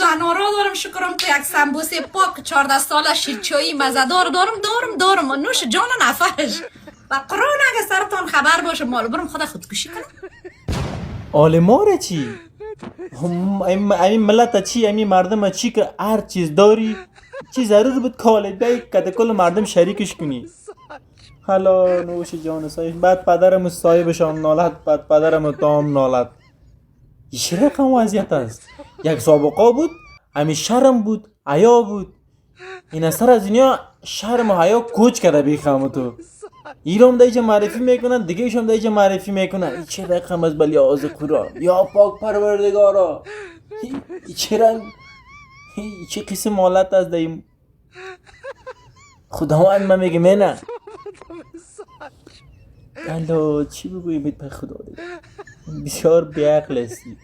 زنارا دارم، شکرم که یک سمبوسه پاک 14 ساله شیرچایی مزدار دارم نوش جان نفرش. و قرآن اگه سرتان خبر باشه مال برم خدا خودکشی کنم. آلماره چی؟ این ملت چی؟ این مردم چی که هر چیز داری چی ضرور بود کالت بایی که کل مردم شریکش کنی. حالا نوش جان صاحب بعد پدرم صاحبشان نالت بعد پدرم تام نالت. چه رقم وضعیت است؟ یک سابقه بود همین شرم بود حیا بود این اثر از دنیا شرم و حیا کوچ کرده بیخم تو ایران دیگه معرفی میکنن دیگه ایشون دیگه معرفی میکنن. این چه رقم از بلی آز قرآن یا پاک پروردگارا این چه رنگ این چه قسم حالت از دیم خداوند من میگه نه الله چی بگویم به خدا دیگه بسیار بیعقل هستی.